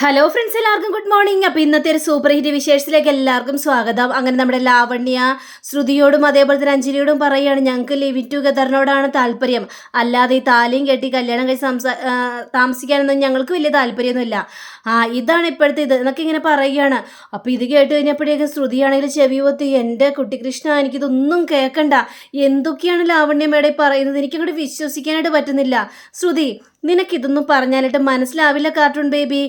Hello friends, എല്ലാവർക്കും good morning. അപ്പോൾ ഇന്നത്തെ ഒരു സൂപ്പർ ഹിറ്റ് വിശേഷത്തിലേക്ക് എല്ലാവർക്കും സ്വാഗതം. അങ്ങനെ നമ്മുടെ ലാവണ്യ ശ്രുതിയോടും അതേപോലെ തന്നെ അഞ്ജലിയോടും പറയുകയാണ്, ഞങ്ങൾക്ക് ലിവ് ടുഗദറിനോടാണ് താല്പര്യം, അല്ലാതെ ഈ താലിയും കെട്ടി കല്യാണം കഴിച്ച് താമസിക്കാനൊന്നും ഞങ്ങൾക്ക് വലിയ താല്പര്യമൊന്നുമില്ല. ഇതാണ് ഇപ്പോഴത്തെ ഇത് എന്നൊക്കെ ഇങ്ങനെ പറയുകയാണ്. അപ്പോൾ ഇത് കേട്ട് കഴിഞ്ഞപ്പോഴേക്കും ശ്രുതിയാണെങ്കിൽ ചെവി പൊത്തി, എൻ്റെ കുട്ടികൃഷ്ണ എനിക്കിതൊന്നും കേൾക്കണ്ട, എന്തൊക്കെയാണ് ലാവണ്യമേടെ പറയുന്നത്, എനിക്കങ്ങോട്ട് വിശ്വസിക്കാനായിട്ട് പറ്റുന്നില്ല. ശ്രുതി, നിനക്കിതൊന്നും പറഞ്ഞാലിട്ട് മനസ്സിലാവില്ല കാർട്ടൂൺ ബേബി.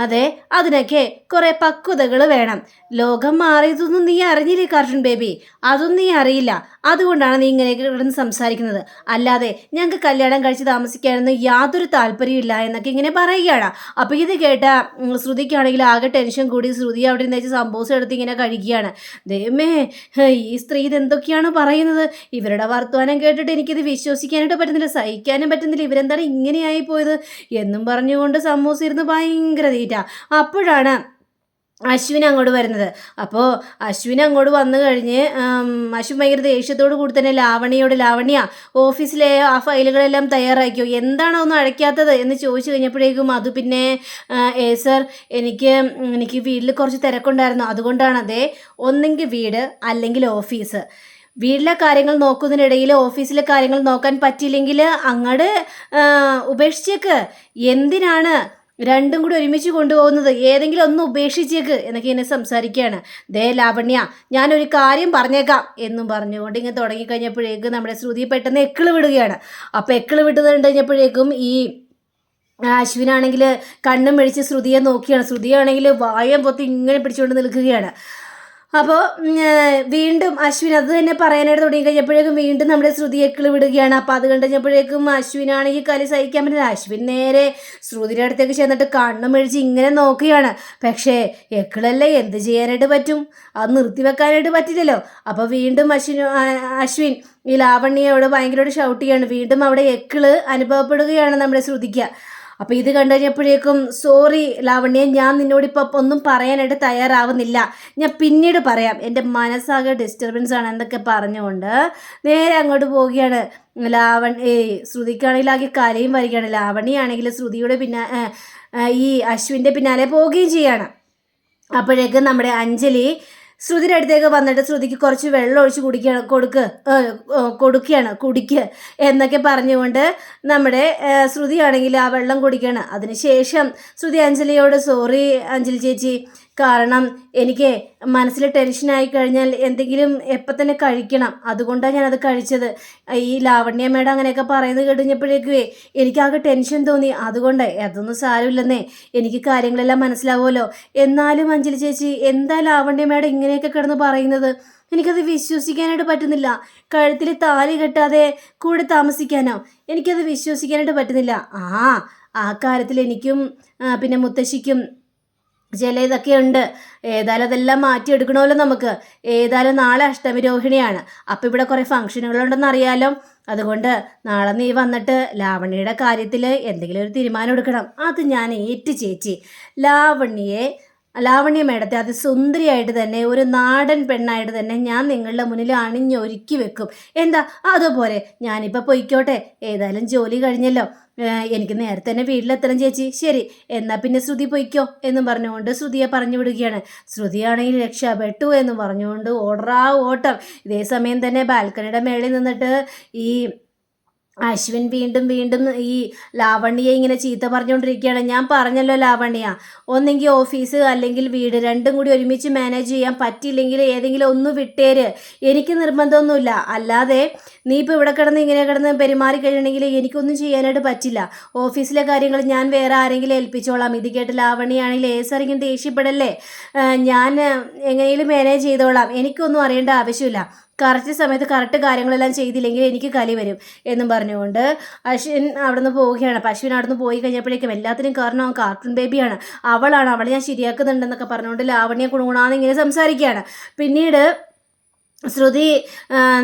അതെ, അതിനൊക്കെ കുറെ പക്വതകൾ വേണം. ലോകം മാറിയതൊന്നും നീ അറിഞ്ഞില്ലേ കാർട്ടൂൺ ബേബി, അതൊന്നും നീ അറിയില്ല. അതുകൊണ്ടാണ് നീ ഇങ്ങനെ കിടന്ന് സംസാരിക്കുന്നത്. അല്ലാതെ ഞങ്ങൾക്ക് കല്യാണം കഴിച്ച് താമസിക്കാനൊന്നും യാതൊരു താല്പര്യമില്ല എന്നൊക്കെ ഇങ്ങനെ പറയുകയാണ്. അപ്പോൾ ഇത് കേട്ട ശ്രുതിക്കാണെങ്കിൽ ആകെ ടെൻഷൻ കൂടി. ശ്രുതി അവിടെ നിന്ന് സംഭവം എടുത്ത് ഇങ്ങനെ കഴിക്കുകയാണ്. ദൈവമേ, ഈ സ്ത്രീ ഇതെന്തൊക്കെയാണ് പറയുന്നത്? ഇവരുടെ വർത്തമാനം കേട്ടിട്ട് എനിക്കിത് വിശ്വസിക്കാനായിട്ട് പറ്റുന്നില്ല, സഹിക്കാനും പറ്റുന്നില്ല. ഇവരെന്താണ് ഇങ്ങനെയായി പോയത് എന്നും പറഞ്ഞുകൊണ്ട് സമൂസ ഇരുന്ന് ഭയങ്കര തീറ്റ. അപ്പോഴാണ് അശ്വിൻ അങ്ങോട്ട് വരുന്നത്. അപ്പോൾ അശ്വിൻ അങ്ങോട്ട് വന്നു കഴിഞ്ഞ് അശ്വിൻ ഭയങ്കര ദേഷ്യത്തോടു കൂടി തന്നെ ലാവണ്യ ഓഫീസിലെ ആ ഫയലുകളെല്ലാം തയ്യാറാക്കിയോ, എന്താണോ ഒന്നും അടയ്ക്കാത്തത് എന്ന് ചോദിച്ചു കഴിഞ്ഞപ്പോഴേക്കും അത് പിന്നെ സർ എനിക്ക് വീട്ടിൽ കുറച്ച് തിരക്കുണ്ടായിരുന്നു, അതുകൊണ്ടാണ്. അതേ, ഒന്നെങ്കിൽ വീട് അല്ലെങ്കിൽ ഓഫീസ്. വീട്ടിലെ കാര്യങ്ങൾ നോക്കുന്നതിനിടയിൽ ഓഫീസിലെ കാര്യങ്ങൾ നോക്കാൻ പറ്റിയില്ലെങ്കിൽ അങ്ങോട്ട് ഉപേക്ഷിച്ചേക്ക്. എന്തിനാണ് രണ്ടും കൂടി ഒരുമിച്ച് കൊണ്ടുപോകുന്നത്? ഏതെങ്കിലും ഒന്ന് ഉപേക്ഷിച്ചേക്ക് എന്നൊക്കെ എന്നെ സംസാരിക്കുകയാണ്. ദേ ലാവണ്യ, ഞാനൊരു കാര്യം പറഞ്ഞേക്കാം എന്നും പറഞ്ഞുകൊണ്ട് ഇങ്ങനെ തുടങ്ങിക്കഴിഞ്ഞപ്പോഴേക്കും നമ്മുടെ ശ്രുതി പെട്ടെന്ന് എക്കിള് വിടുകയാണ്. അപ്പോൾ എക്കിള് വിട്ടത് കഴിഞ്ഞപ്പോഴേക്കും ഈ അശ്വിനാണെങ്കിൽ കണ്ണും മെഴിച്ച് ശ്രുതിയെ നോക്കിയാണ്. ശ്രുതിയാണെങ്കിൽ വായം പൊത്തി ഇങ്ങനെ പിടിച്ചുകൊണ്ട് നിൽക്കുകയാണ്. അപ്പോൾ വീണ്ടും അശ്വിൻ അത് തന്നെ പറയാനായിട്ട് തുടങ്ങി കഴിഞ്ഞപ്പോഴേക്കും വീണ്ടും നമ്മുടെ ശ്രുതി എക്കിള് വിടുകയാണ്. അപ്പോൾ അത് കണ്ടുകഴിഞ്ഞപ്പോഴേക്കും അശ്വിനാണെങ്കിൽ കലി സഹിക്കാൻ പറ്റില്ല. അശ്വിൻ നേരെ ശ്രുതിയുടെ അടുത്തേക്ക് ചെന്നിട്ട് കണ്ണും മെഴിച്ച് ഇങ്ങനെ നോക്കുകയാണ്. പക്ഷേ എക്കിളല്ലേ, എന്ത് ചെയ്യാനായിട്ട് പറ്റും? അത് നിർത്തിവെക്കാനായിട്ട് പറ്റില്ലല്ലോ. അപ്പോൾ വീണ്ടും അശ്വിൻ ഈ ലാവണ്യയോട് ഭയങ്കരമായിട്ട് ഷൗട്ട് ചെയ്യാണ്. വീണ്ടും അവിടെ എക്കിള് അനുഭവപ്പെടുകയാണ് നമ്മുടെ ശ്രുതിക്ക്. അപ്പോൾ ഇത് കണ്ടു കഴിഞ്ഞപ്പോഴേക്കും, സോറി ലാവണ്യ, ഞാൻ നിന്നോടിപ്പോൾ ഒന്നും പറയാനായിട്ട് തയ്യാറാവുന്നില്ല, ഞാൻ പിന്നീട് പറയാം, എൻ്റെ മനസ്സാകെ ഡിസ്റ്റർബൻസ് ആണ് എന്നൊക്കെ പറഞ്ഞുകൊണ്ട് നേരെ അങ്ങോട്ട് പോവുകയാണ്. ശ്രുതിക്കാണെങ്കിൽ ആകെ കലയും വരികയാണ്. ലാവണ്യാണെങ്കിൽ ശ്രുതിയുടെ ഈ അശ്വിൻ്റെ പിന്നാലെ പോവുകയും ചെയ്യാണ്. അപ്പോഴേക്കും നമ്മുടെ അഞ്ജലി ശ്രുതിയുടെ അടുത്തേക്ക് വന്നിട്ട് ശ്രുതിക്ക് കുറച്ച് വെള്ളം ഒഴിച്ച് കുടിക്കുക എന്നൊക്കെ പറഞ്ഞുകൊണ്ട് നമ്മുടെ ശ്രുതിയാണെങ്കിൽ ആ വെള്ളം കുടിക്കുകയാണ്. അതിനുശേഷം ശ്രുതി അഞ്ജലിയോട്, സോറി അഞ്ജലി ചേച്ചി, കാരണം എനിക്ക് മനസ്സിൽ ടെൻഷനായി കഴിഞ്ഞാൽ എന്തെങ്കിലും എപ്പം തന്നെ കഴിക്കണം, അതുകൊണ്ടാണ് ഞാനത് കഴിച്ചത്. ഈ ലാവണ്യമേട അങ്ങനെയൊക്കെ പറയുന്നത് കഴിഞ്ഞപ്പോഴേക്കുവേ എനിക്കാകെ ടെൻഷൻ തോന്നി, അതുകൊണ്ട് അതൊന്നും സാരമില്ലെന്നേ, എനിക്ക് കാര്യങ്ങളെല്ലാം മനസ്സിലാവുമല്ലോ. എന്നാലും അഞ്ജലി ചേച്ചി, എന്താ ലാവണ്യമേട ഇങ്ങനെയൊക്കെ കിടന്ന് പറയുന്നത്? എനിക്കത് വിശ്വസിക്കാനായിട്ട് പറ്റുന്നില്ല. കഴുത്തിൽ താലി കെട്ടാതെ കൂടെ താമസിക്കാനോ? എനിക്കത് വിശ്വസിക്കാനായിട്ട് പറ്റുന്നില്ല. ആ കാര്യത്തിൽ എനിക്കും പിന്നെ മുത്തശ്ശിക്കും ചില ഇതൊക്കെ ഉണ്ട്. ഏതായാലും അതെല്ലാം മാറ്റിയെടുക്കണമല്ലോ നമുക്ക്. ഏതായാലും നാളെ അഷ്ടമി രോഹിണിയാണ്. അപ്പോൾ ഇവിടെ കുറേ ഫംഗ്ഷനുകളുണ്ടെന്ന് അറിയാലോ. അതുകൊണ്ട് നാളെ നീ വന്നിട്ട് ലാവണ്യയുടെ കാര്യത്തിൽ എന്തെങ്കിലും ഒരു തീരുമാനം എടുക്കണം. അത് ഞാൻ ഏറ്റു ചേച്ചി. ലാവണ്യ മേഡത്തെ അത് സുന്ദരിയായിട്ട് തന്നെ, ഒരു നാടൻ പെണ്ണായിട്ട് തന്നെ ഞാൻ നിങ്ങളുടെ മുന്നിൽ അണിഞ്ഞൊരുക്കി വെക്കും. എന്താ, അതുപോലെ ഞാനിപ്പോൾ പൊയ്ക്കോട്ടെ, ഏതായാലും ജോലി കഴിഞ്ഞല്ലോ, എനിക്ക് നേരത്തെ തന്നെ വീട്ടിലെത്തണം ചേച്ചി. ശരി, എന്നാൽ പിന്നെ ശ്രുതി പൊയ്ക്കോ എന്നും പറഞ്ഞുകൊണ്ട് ശ്രുതിയെ പറഞ്ഞു വിടുകയാണ്. ശ്രുതിയാണെങ്കിൽ രക്ഷപ്പെട്ടു എന്ന് പറഞ്ഞുകൊണ്ട് ഓട്ടം. ഇതേ സമയം തന്നെ ബാൽക്കണിയുടെ മേളിൽ നിന്നിട്ട് ഈ അശ്വിൻ വീണ്ടും ഈ ലാവണ്യയെ ഇങ്ങനെ ചീത്ത പറഞ്ഞുകൊണ്ടിരിക്കുകയാണ്. ഞാൻ പറഞ്ഞല്ലോ ലാവണ്യ, ഒന്നെങ്കിൽ ഓഫീസ് അല്ലെങ്കിൽ വീട്, രണ്ടും കൂടി ഒരുമിച്ച് മാനേജ് ചെയ്യാൻ പറ്റിയില്ലെങ്കിൽ ഏതെങ്കിലും ഒന്ന് വിട്ടേര്, എനിക്ക് നിർബന്ധമൊന്നുമില്ല. അല്ലാതെ നീ ഇപ്പോൾ ഇവിടെ ഇങ്ങനെ പെരുമാറി കഴിയണമെങ്കിൽ എനിക്കൊന്നും ചെയ്യാനായിട്ട് പറ്റില്ല. ഓഫീസിലെ കാര്യങ്ങൾ ഞാൻ വേറെ ആരെങ്കിലും ഏൽപ്പിച്ചോളാം. ഇത് കേട്ട് ലാവണ്യാണെങ്കിൽ ഇങ്ങനെ ദേഷ്യപ്പെടല്ലേ, ഞാൻ എങ്ങനെയും മാനേജ് ചെയ്തോളാം, എനിക്കൊന്നും അറിയേണ്ട ആവശ്യമില്ല. കറക്റ്റ് സമയത്ത് കറക്റ്റ് കാര്യങ്ങളെല്ലാം ചെയ്തില്ലെങ്കിൽ എനിക്ക് കലി വരും എന്നും പറഞ്ഞുകൊണ്ട് അശ്വിൻ അവിടെ നിന്ന് പോവുകയാണ്. അപ്പം അശ്വിൻ അവിടെ നിന്ന് പോയി കഴിഞ്ഞപ്പോഴേക്കും എല്ലാത്തിനും കാരണം അവൻ കാർട്ടൂൺ ബേബിയാണ്, അവളെ ഞാൻ ശരിയാക്കുന്നുണ്ടെന്നൊക്കെ പറഞ്ഞുകൊണ്ട് ലാവണ്യ കുണുകുണാന്ന് ഇങ്ങനെ സംസാരിക്കുകയാണ്. പിന്നീട് ശ്രുതി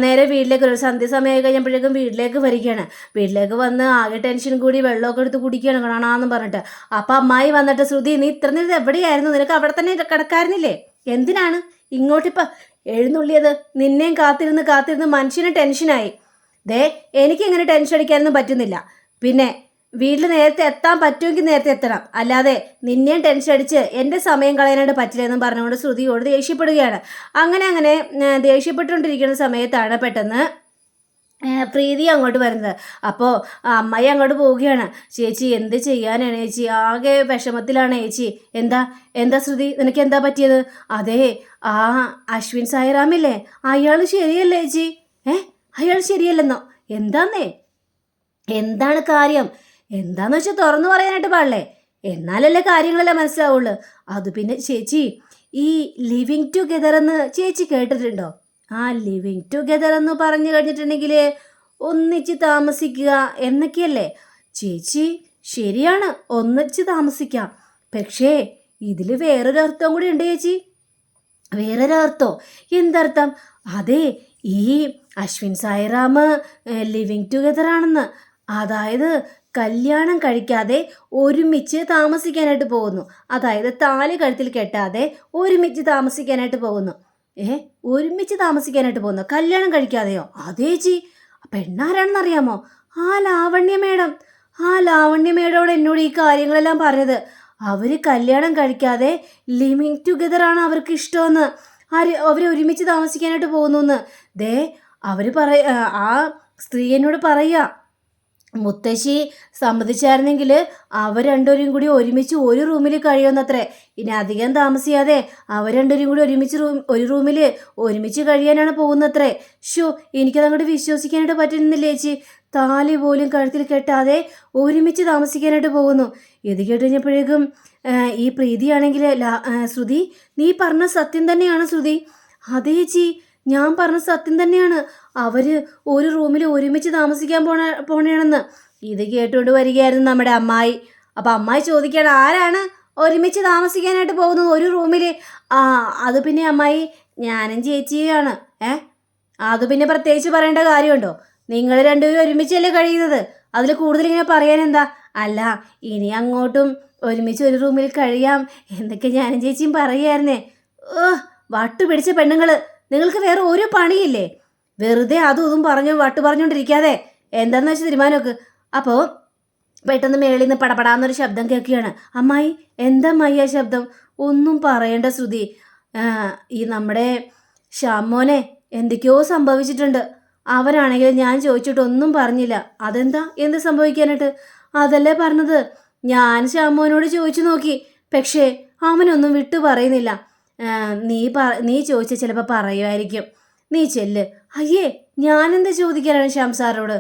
നേരെ വീട്ടിലേക്ക് ഒരു സന്ധ്യ സമയമായി കഴിഞ്ഞപ്പോഴേക്കും വീട്ടിലേക്ക് വരികയാണ്. വീട്ടിലേക്ക് വന്ന് ആകെ ടെൻഷൻ കൂടി വെള്ളമൊക്കെ എടുത്ത് കുടിക്കുകയാണ് കാണാമെന്നും പറഞ്ഞിട്ട്. അപ്പം അമ്മായി വന്നിട്ട്, ശ്രുതി നീ ഇത്ര നേരം എവിടെയായിരുന്നു? നിനക്ക് അവിടെ തന്നെ കിടക്കായിരുന്നില്ലേ? എന്തിനാണ് ഇങ്ങോട്ടിപ്പോൾ എഴുന്നള്ളിയത്? നിന്നെയും കാത്തിരുന്ന് മനുഷ്യന് ടെൻഷനായി. എനിക്കിങ്ങനെ ടെൻഷൻ അടിക്കാനൊന്നും പറ്റുന്നില്ല. പിന്നെ വീട്ടിൽ നേരത്തെ എത്താൻ പറ്റുമെങ്കിൽ നേരത്തെ എത്തണം, അല്ലാതെ നിന്നെയും ടെൻഷൻ അടിച്ച് എൻ്റെ സമയം കളയാനായിട്ട് പറ്റില്ലെന്നും പറഞ്ഞുകൊണ്ട് ശ്രുതിയോട് ദേഷ്യപ്പെടുകയാണ്. അങ്ങനെ ദേഷ്യപ്പെട്ടുകൊണ്ടിരിക്കുന്ന സമയത്താണ് പെട്ടെന്ന് പ്രീതി അങ്ങോട്ട് വരുന്നത്. അപ്പോൾ അമ്മായി അങ്ങോട്ട് പോവുകയാണ്. ചേച്ചി എന്ത് ചെയ്യാനാണ് ചേച്ചി, ആകെ വിഷമത്തിലാണ് ചേച്ചി. എന്താ എന്താ ശ്രുതി, നിനക്ക് എന്താ പറ്റിയത്? അതെ, ആ അശ്വിൻ സായിറാമില്ലേ, അയാൾ ശരിയല്ലേ ചേച്ചി? അയാൾ ശരിയല്ലെന്നോ? എന്താന്നേ, എന്താണ് കാര്യം? എന്താന്ന് വെച്ചാൽ തുറന്നു പറയാനായിട്ട് പാടില്ലേ, എന്നാലല്ലേ കാര്യങ്ങളെല്ലാം മനസ്സിലാവുള്ളൂ. അത് പിന്നെ ചേച്ചി, ഈ ലിവിങ് ടുഗെദർ എന്ന് ചേച്ചി കേട്ടിട്ടുണ്ടോ? ആ ലിവിങ് ടുഗെദർ എന്ന് പറഞ്ഞു കഴിഞ്ഞിട്ടുണ്ടെങ്കിൽ ഒന്നിച്ച് താമസിക്കുക എന്നൊക്കെയല്ലേ ചേച്ചി? ശരിയാണ്, ഒന്നിച്ച് താമസിക്കാം. പക്ഷേ ഇതിൽ വേറൊരു അർത്ഥം കൂടി ഉണ്ട് ചേച്ചി. വേറൊരർത്ഥോ? എന്തർത്ഥം? അതെ, ഈ അശ്വിൻ സായിറാം ലിവിങ് ടുഗെദർ ആണെന്ന്. അതായത് കല്യാണം കഴിക്കാതെ ഒരുമിച്ച് താമസിക്കാനായിട്ട് പോകുന്നു. അതായത് താലി കഴുത്തിൽ കെട്ടാതെ ഒരുമിച്ച് താമസിക്കാനായിട്ട് പോകുന്നു. ഒരുമിച്ച് താമസിക്കാനായിട്ട് പോകുന്നു, കല്യാണം കഴിക്കാതെയോ? അതേ ചേച്ചി. പെണ്ണാരാണെന്ന് അറിയാമോ? ആ ലാവണ്യ മേഡം. ആ ലാവണ്യ മേഡോട് എന്നോട് ഈ കാര്യങ്ങളെല്ലാം പറഞ്ഞത്. അവർ കല്യാണം കഴിക്കാതെ ലിവിങ് ടുഗെദർ ആണ് അവർക്ക് ഇഷ്ടമെന്ന്. അവർ ഒരുമിച്ച് താമസിക്കാനായിട്ട് പോകുന്നു എന്ന്. അവർ ആ സ്ത്രീ എന്നോട് പറയുക, മുത്തശ്ശി സമ്മതിച്ചായിരുന്നെങ്കിൽ അവർ രണ്ടുപേരും കൂടി ഒരുമിച്ച് ഒരു റൂമിൽ കഴിയുമെന്നത്രേ. ഇനി അധികം താമസിയാതെ അവർ രണ്ടുപേരും കൂടി ഒരു റൂമിൽ ഒരുമിച്ച് കഴിയാനാണ് പോകുന്നത്രേ. എനിക്കതങ്ങോട്ട് വിശ്വസിക്കാനായിട്ട് പറ്റുന്നില്ല ചേച്ചി. താലി പോലും കഴുത്തിൽ കെട്ടാതെ ഒരുമിച്ച് താമസിക്കാനായിട്ട് പോകുന്നു. ഇത് കേട്ട് കഴിഞ്ഞപ്പോഴേക്കും ഈ പ്രീതിയാണെങ്കിൽ, ശ്രുതി നീ പറഞ്ഞ സത്യം തന്നെയാണ് ശ്രുതി. അതേ ചേച്ചി, ഞാൻ പറഞ്ഞ സത്യം തന്നെയാണ്. അവർ ഒരു റൂമിൽ ഒരുമിച്ച് താമസിക്കാൻ പോണേണെന്ന്. ഇത് കേട്ടുകൊണ്ട് വരികയായിരുന്നു നമ്മുടെ അമ്മായി. അപ്പം അമ്മായി ചോദിക്കുകയാണ്, ആരാണ് ഒരുമിച്ച് താമസിക്കാനായിട്ട് പോകുന്നത് ഒരു റൂമിൽ? അത് പിന്നെ അമ്മായി, ഞാനും ചേച്ചിയാണ്. അത് പിന്നെ പ്രത്യേകിച്ച് പറയേണ്ട കാര്യമുണ്ടോ? നിങ്ങൾ രണ്ടുപേരും ഒരുമിച്ചല്ലേ കഴിയുന്നത്, അതിൽ കൂടുതൽ ഇങ്ങനെ പറയാൻ എന്താ? അല്ല, ഇനി അങ്ങോട്ടും ഒരുമിച്ച് ഒരു റൂമിൽ കഴിയാം എന്നൊക്കെ ഞാനും ചേച്ചിയും പറയുമായിരുന്നേ. വട്ടു പിടിച്ച പെണ്ണുങ്ങൾ, നിങ്ങൾക്ക് വേറെ ഒരു പണിയില്ലേ? വെറുതെ അതും ഇതും പറഞ്ഞുകൊണ്ടിരിക്കാതെ എന്താണെന്ന് വെച്ചാൽ തീരുമാനമൊക്കെ. അപ്പോൾ പെട്ടെന്ന് മേളിൽ നിന്ന് പടപടാന്നൊരു ശബ്ദം കേൾക്കുകയാണ്. അമ്മായി, എന്താ അമ്മായി ആ ശബ്ദം? ഒന്നും പറയേണ്ട ശ്രുതി, ഈ നമ്മുടെ ശ്യാമോനെ എന്തൊക്കെയോ സംഭവിച്ചിട്ടുണ്ട്. അവനാണെങ്കിൽ ഞാൻ ചോദിച്ചിട്ടൊന്നും പറഞ്ഞില്ല. അതെന്താ, എന്ത് സംഭവിക്കാനായിട്ട്? അതല്ലേ പറഞ്ഞത്, ഞാൻ ശ്യാമോനോട് ചോദിച്ചു നോക്കി, പക്ഷേ അവനൊന്നും വിട്ടു പറയുന്നില്ല. നീ ചോദിച്ച ചിലപ്പോൾ പറയുമായിരിക്കും. നീ ചെല്ല്. അയ്യേ, ഞാനെന്താ ചോദിക്കാനാണ് ശ്യാം സാറോട്?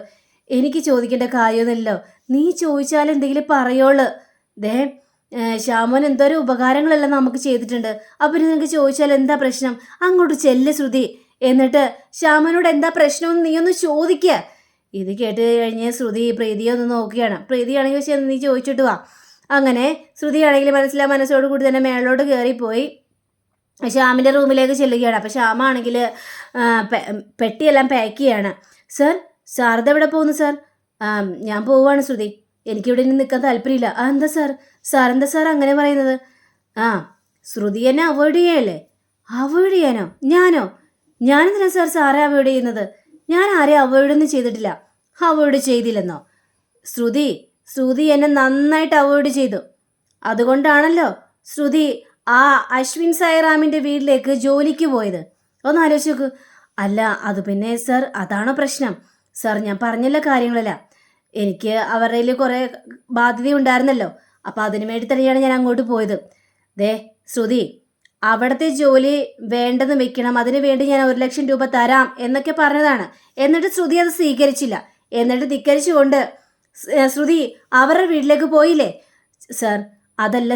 എനിക്ക് ചോദിക്കേണ്ട കാര്യമൊന്നുമില്ലല്ലോ. നീ ചോദിച്ചാൽ എന്തെങ്കിലും പറയുള്ളൂ. ശ്യാമോൻ എന്തോരം ഉപകാരങ്ങളെല്ലാം നമുക്ക് ചെയ്തിട്ടുണ്ട്. അപ്പം നിങ്ങൾക്ക് ചോദിച്ചാൽ എന്താ പ്രശ്നം? അങ്ങോട്ട് ചെല്ല് ശ്രുതി. എന്നിട്ട് ശ്യാമനോട് എന്താ പ്രശ്നമെന്ന് നീ ഒന്ന് ചോദിക്കുക. ഇത് കേട്ട് കഴിഞ്ഞ് ശ്രുതി പ്രീതിയെ ഒന്ന് നോക്കുകയാണ്. പ്രീതിയാണെങ്കിൽ നീ ചോദിച്ചിട്ട് വാ. അങ്ങനെ ശ്രുതിയാണെങ്കിൽ മനസ്സോട് കൂടി തന്നെ മേളോട്ട് കയറിപ്പോയി ശ്യാമിൻ്റെ റൂമിലേക്ക് ചെല്ലുകയാണ്. അപ്പോൾ ശ്യാമാണെങ്കിൽ പെട്ടിയെല്ലാം പാക്ക് ചെയ്യാണ്. സാർ എവിടെ പോകുന്നു സാർ? ഞാൻ പോവുകയാണ് ശ്രുതി, എനിക്കിവിടെ നിന്ന് നിൽക്കാൻ താല്പര്യമില്ല. എന്താ സാർ അങ്ങനെ പറയുന്നത്? ശ്രുതി എന്നെ അവോയ്ഡ് ചെയ്യല്ലേ? അവോയ്ഡ് ചെയ്യാനോ? ഞാനെന്തിനാ സാറെ അവോയ്ഡ് ചെയ്യുന്നത്? ഞാൻ ആരെയും അവോയ്ഡൊന്നും ചെയ്തിട്ടില്ല. അവോയ്ഡ് ചെയ്തില്ലെന്നോ? ശ്രുതി എന്നെ നന്നായിട്ട് അവോയ്ഡ് ചെയ്തു. അതുകൊണ്ടാണല്ലോ ശ്രുതി ആ അശ്വിൻ സായിറാമിൻ്റെ വീട്ടിലേക്ക് ജോലിക്ക് പോയത്. ഒന്ന് ആലോചിച്ച് നോക്ക്. അല്ല, അത് പിന്നെ സാർ, അതാണോ പ്രശ്നം? സാർ, ഞാൻ പറഞ്ഞല്ല കാര്യങ്ങളല്ല. എനിക്ക് അവരുടെ കുറേ ബാധ്യതയുണ്ടായിരുന്നല്ലോ. അപ്പോൾ അതിനു വേണ്ടി തന്നെയാണ് ഞാൻ അങ്ങോട്ട് പോയത്. ശ്രുതി, അവിടുത്തെ ജോലി വേണ്ടെന്ന് വെക്കണം, അതിനു വേണ്ടി ഞാൻ 1,00,000 രൂപ തരാം എന്നൊക്കെ പറഞ്ഞതാണ്. എന്നിട്ട് ശ്രുതി അത് സ്വീകരിച്ചില്ല. എന്നിട്ട് ധിക്കരിച്ചുകൊണ്ട് ശ്രുതി അവരുടെ വീട്ടിലേക്ക് പോയില്ലേ? സാർ, അതല്ല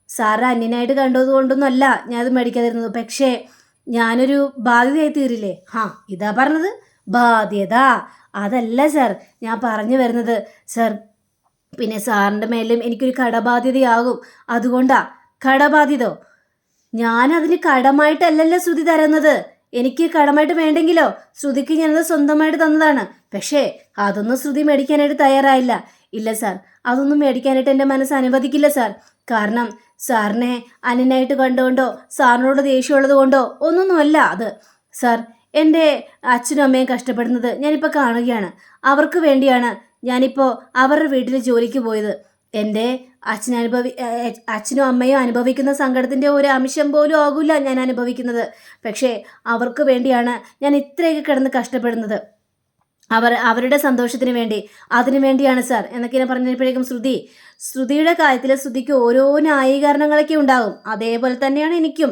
സാറ് അന്യനായിട്ട് കണ്ടതുകൊണ്ടൊന്നുമല്ല ഞാനത് മേടിക്കാതിരുന്നത്. പക്ഷേ ഞാനൊരു ബാധ്യതയായി തീരില്ലേ? ഇതാ പറഞ്ഞത്, ബാധ്യത. അതല്ല സാർ ഞാൻ പറഞ്ഞു വരുന്നത്. സാർ, പിന്നെ സാറിൻ്റെ മേലും എനിക്കൊരു കടബാധ്യതയാകും. അതുകൊണ്ടാ. കടബാധ്യതയോ? ഞാനതിന് കടമായിട്ടല്ലല്ലോ ശ്രുതി തരുന്നത്. എനിക്ക് കടമായിട്ട് വേണ്ടെങ്കിലോ ശ്രുതിക്ക് ഞാനത് സ്വന്തമായിട്ട് തന്നതാണ്. പക്ഷേ അതൊന്നും ശ്രുതി മേടിക്കാനായിട്ട് തയ്യാറായില്ല. ഇല്ല സാർ, അതൊന്നും മേടിക്കാനായിട്ട് എൻ്റെ മനസ്സ് അനുവദിക്കില്ല സാർ. കാരണം സാറിനെ അന്യനായിട്ട് കണ്ടുകൊണ്ടോ സാറിനോട് ദേഷ്യമുള്ളത് കൊണ്ടോ ഒന്നൊന്നുമല്ല അത്. സാർ, എൻ്റെ അച്ഛനും അമ്മയും കഷ്ടപ്പെടുന്നത് ഞാനിപ്പോൾ കാണുകയാണ്. അവർക്ക് വേണ്ടിയാണ് ഞാനിപ്പോൾ അവരുടെ വീട്ടിൽ ജോലിക്ക് പോയത്. എൻ്റെ അച്ഛനും അമ്മയും അനുഭവിക്കുന്ന സങ്കടത്തിൻ്റെ ഒരു അംശം പോലും ആകില്ല ഞാൻ അനുഭവിക്കുന്നത്. പക്ഷേ അവർക്ക് വേണ്ടിയാണ് ഞാൻ ഇത്രയൊക്കെ കിടന്ന് കഷ്ടപ്പെടുന്നത്. അവരുടെ സന്തോഷത്തിന് വേണ്ടി, അതിനു വേണ്ടിയാണ് സാർ എന്നൊക്കെ ഞാൻ പറഞ്ഞപ്പോഴേക്കും ശ്രുതിയുടെ കാര്യത്തിൽ ശ്രുതിക്ക് ഓരോ ന്യായീകരണങ്ങളൊക്കെ ഉണ്ടാകും. അതേപോലെ തന്നെയാണ് എനിക്കും.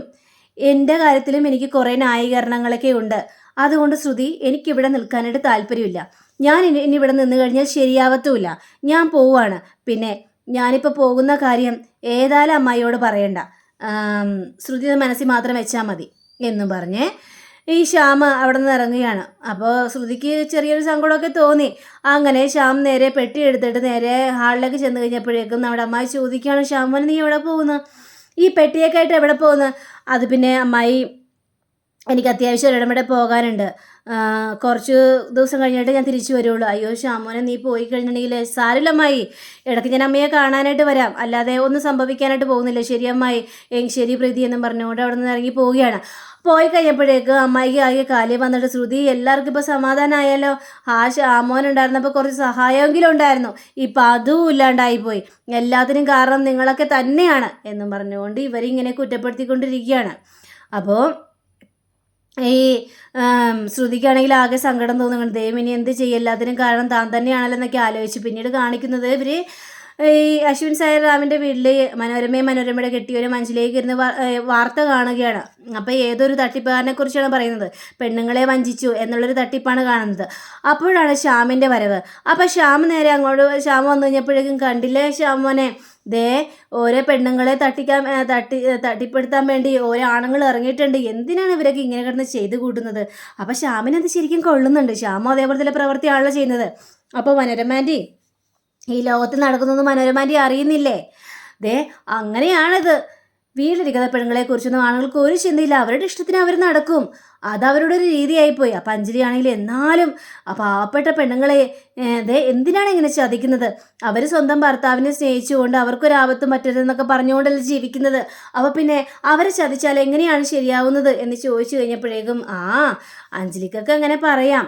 എൻ്റെ കാര്യത്തിലും എനിക്ക് കുറേ ന്യായീകരണങ്ങളൊക്കെ ഉണ്ട്. അതുകൊണ്ട് ശ്രുതി, എനിക്കിവിടെ നിൽക്കാനായിട്ട് താല്പര്യമില്ല. ഞാൻ ഇനി ഇവിടെ നിന്ന് കഴിഞ്ഞാൽ ശരിയാവത്തുമില്ല. ഞാൻ പോവുകയാണ്. പിന്നെ ഞാനിപ്പോൾ പോകുന്ന കാര്യം ഏതായാലും അമ്മായിയോട് പറയണ്ട. ശ്രുതി മനസ്സിൽ മാത്രം വെച്ചാൽ മതി എന്നും പറഞ്ഞ് ഈ ശ്യാം അവിടെ നിന്ന് ഇറങ്ങുകയാണ്. അപ്പോൾ ശ്രുതിക്ക് ചെറിയൊരു സങ്കടമൊക്കെ തോന്നി. അങ്ങനെ ശ്യാം നേരെ പെട്ടി എടുത്തിട്ട് നേരെ ഹാളിലേക്ക് ചെന്ന് കഴിഞ്ഞപ്പോഴേക്കും നമ്മുടെ അമ്മായി ചോദിക്കുകയാണ്, ശ്യാമോനെ നീ എവിടെ പോകുന്നു? ഈ പെട്ടിയൊക്കെ ആയിട്ട് എവിടെ പോകുന്നു? അത് പിന്നെ അമ്മായി, എനിക്ക് അത്യാവശ്യം ഒരിടമിടെ പോകാനുണ്ട്, കുറച്ച് ദിവസം കഴിഞ്ഞിട്ട് ഞാൻ തിരിച്ചു വരുള്ളൂ. അയ്യോ ശ്യാമോനെ, നീ പോയി കഴിഞ്ഞിട്ടുണ്ടെങ്കിൽ സാരില്ല അമ്മായി, ഇടയ്ക്ക് ഞാൻ അമ്മയെ കാണാനായിട്ട് വരാം, അല്ലാതെ ഒന്നും സംഭവിക്കാനായിട്ട് പോകുന്നില്ല. ശരി അമ്മായി, ശരി പ്രീതി എന്നും പറഞ്ഞുകൊണ്ട് അവിടെ നിന്ന് ഇറങ്ങി പോവുകയാണ്. പോയി കഴിഞ്ഞപ്പോഴേക്ക് അമ്മായിക്ക് ആകെ കാലി വന്നിട്ട്, ശ്രുതി എല്ലാവർക്കും ഇപ്പോൾ സമാധാനമായാലോ, ആ ശ്യാമോൻ ഉണ്ടായിരുന്നപ്പോൾ കുറച്ച് സഹായമെങ്കിലും ഉണ്ടായിരുന്നു, ഇപ്പം അതും ഇല്ലാണ്ടായിപ്പോയി, എല്ലാത്തിനും കാരണം നിങ്ങളൊക്കെ തന്നെയാണ് എന്നും പറഞ്ഞുകൊണ്ട് ഇവരിങ്ങനെ കുറ്റപ്പെടുത്തിക്കൊണ്ടിരിക്കുകയാണ്. അപ്പോൾ ഈ ശ്രുതിക്കാണെങ്കിൽ ആകെ സങ്കടം തോന്നുന്നുണ്ട്. ദൈവം ഇനി എന്ത് ചെയ്യും, എല്ലാത്തിനും കാരണം താൻ തന്നെയാണല്ലോ എന്നൊക്കെ ആലോചിച്ച് പിന്നീട് കാണിക്കുന്നത് ഇവർ ഈ അശ്വിൻ സായിറാമിൻ്റെ വീട്ടിൽ മനോരമയുടെ കെട്ടിയൊരു മഞ്ചിലേക്ക് ഇരുന്ന് വാർത്ത കാണുകയാണ്. അപ്പോൾ ഏതൊരു തട്ടിപ്പുകാരനെ കുറിച്ചാണ് പറയുന്നത്. പെണ്ണുങ്ങളെ വഞ്ചിച്ചു എന്നുള്ളൊരു തട്ടിപ്പാണ് കാണുന്നത്. അപ്പോഴാണ് ശ്യാമിൻ്റെ വരവ്. അപ്പോൾ ശ്യാം നേരെ അങ്ങോട്ട് വന്നു കഴിഞ്ഞപ്പോഴേക്കും, കണ്ടില്ലേ ശ്യാമോനെ, ദേ ഓരോ പെണ്ണുങ്ങളെ തട്ടിപ്പെടുത്താൻ വേണ്ടി ഓരോ ആണുങ്ങൾ ഇറങ്ങിയിട്ടുണ്ട്, എന്തിനാണ് ഇവരൊക്കെ ഇങ്ങനെ കിടന്ന് ചെയ്ത് കൂട്ടുന്നത്? അപ്പോൾ ശ്യാമിനത് ശരിക്കും കൊള്ളുന്നുണ്ട്. ശ്യാമോ അതേപോലെ തന്നെ പ്രവൃത്തിയാണല്ലോ ചെയ്യുന്നത്. അപ്പോൾ മനോരമാൻറ്റി, ഈ ലോകത്തിൽ നടക്കുന്നൊന്നും മനോരമാൻറ്റി അറിയുന്നില്ലേ? ദേ അങ്ങനെയാണത്. വീട്ടിലിരിക്കുന്ന പെണ്ണുങ്ങളെക്കുറിച്ചൊന്നും ആണുങ്ങൾക്ക് ഒരു ചിന്തയില്ല, അവരുടെ ഇഷ്ടത്തിന് അവർ നടക്കും, അതവരുടെ ഒരു രീതിയായിപ്പോയി. അപ്പം അഞ്ജലി ആണെങ്കിൽ എന്നാലും പാവപ്പെട്ട പെണ്ണുങ്ങളെ എന്തിനാണ് ഇങ്ങനെ ചതിക്കുന്നത്? അവർ സ്വന്തം ഭർത്താവിനെ സ്നേഹിച്ചുകൊണ്ട് അവർക്കൊരാപത്തും പറ്റരുതെന്നൊക്കെ പറഞ്ഞുകൊണ്ടല്ലേ ജീവിക്കുന്നത്. അപ്പോൾ പിന്നെ അവരെ ചതിച്ചാൽ എങ്ങനെയാണ് ശരിയാവുന്നത് എന്ന് ചോദിച്ചു കഴിഞ്ഞപ്പോഴേക്കും, അഞ്ജലിക്കൊക്കെ അങ്ങനെ പറയാം,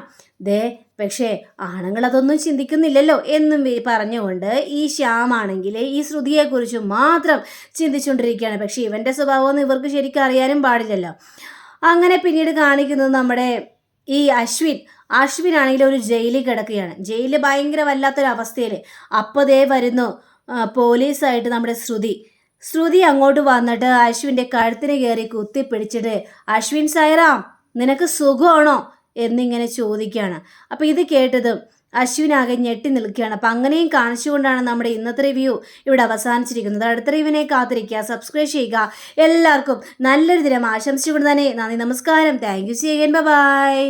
പക്ഷേ ആണുങ്ങൾ അതൊന്നും ചിന്തിക്കുന്നില്ലല്ലോ എന്നും പറഞ്ഞുകൊണ്ട് ഈ ശ്യാമാണെങ്കിൽ ഈ ശ്രുതിയെക്കുറിച്ച് മാത്രം ചിന്തിച്ചുകൊണ്ടിരിക്കുകയാണ്. പക്ഷേ ഇവൻ്റെ സ്വഭാവമൊന്നും ഇവർക്ക് ശരിക്കും അറിയാനും പാടില്ലല്ലോ. അങ്ങനെ പിന്നീട് കാണിക്കുന്നത് നമ്മുടെ ഈ അശ്വിനാണെങ്കിൽ ഒരു ജയിലിൽ കിടക്കുകയാണ്. ജയിലിൽ ഭയങ്കര വല്ലാത്തൊരവസ്ഥയിൽ. അപ്പോൾ വരുന്നു പോലീസായിട്ട് നമ്മുടെ ശ്രുതി അങ്ങോട്ട് വന്നിട്ട് അശ്വിൻ്റെ കഴുത്തിന് കയറി കുത്തിപ്പിടിച്ചിട്ട്, അശ്വിൻ സായിറാം നിനക്ക് സുഖമാണോ എന്നിങ്ങനെ ചോദിക്കുകയാണ്. അപ്പോൾ ഇത് കേട്ടതും അശ്വിനാകെ ഞെട്ടി നിൽക്കുകയാണ്. അപ്പം അങ്ങനെയും കാണിച്ചുകൊണ്ടാണ് നമ്മുടെ ഇന്നത്തെ റിവ്യൂ ഇവിടെ അവസാനിച്ചിരിക്കുന്നത്. അടുത്ത റിവ്യൂവിനെ കാത്തിരിക്കുക, സബ്സ്ക്രൈബ് ചെയ്യുക. എല്ലാവർക്കും നല്ലൊരു ദിനം ആശംസിച്ചുകൊണ്ട് തന്നെ നന്ദി, നമസ്കാരം, thank you, see again, by.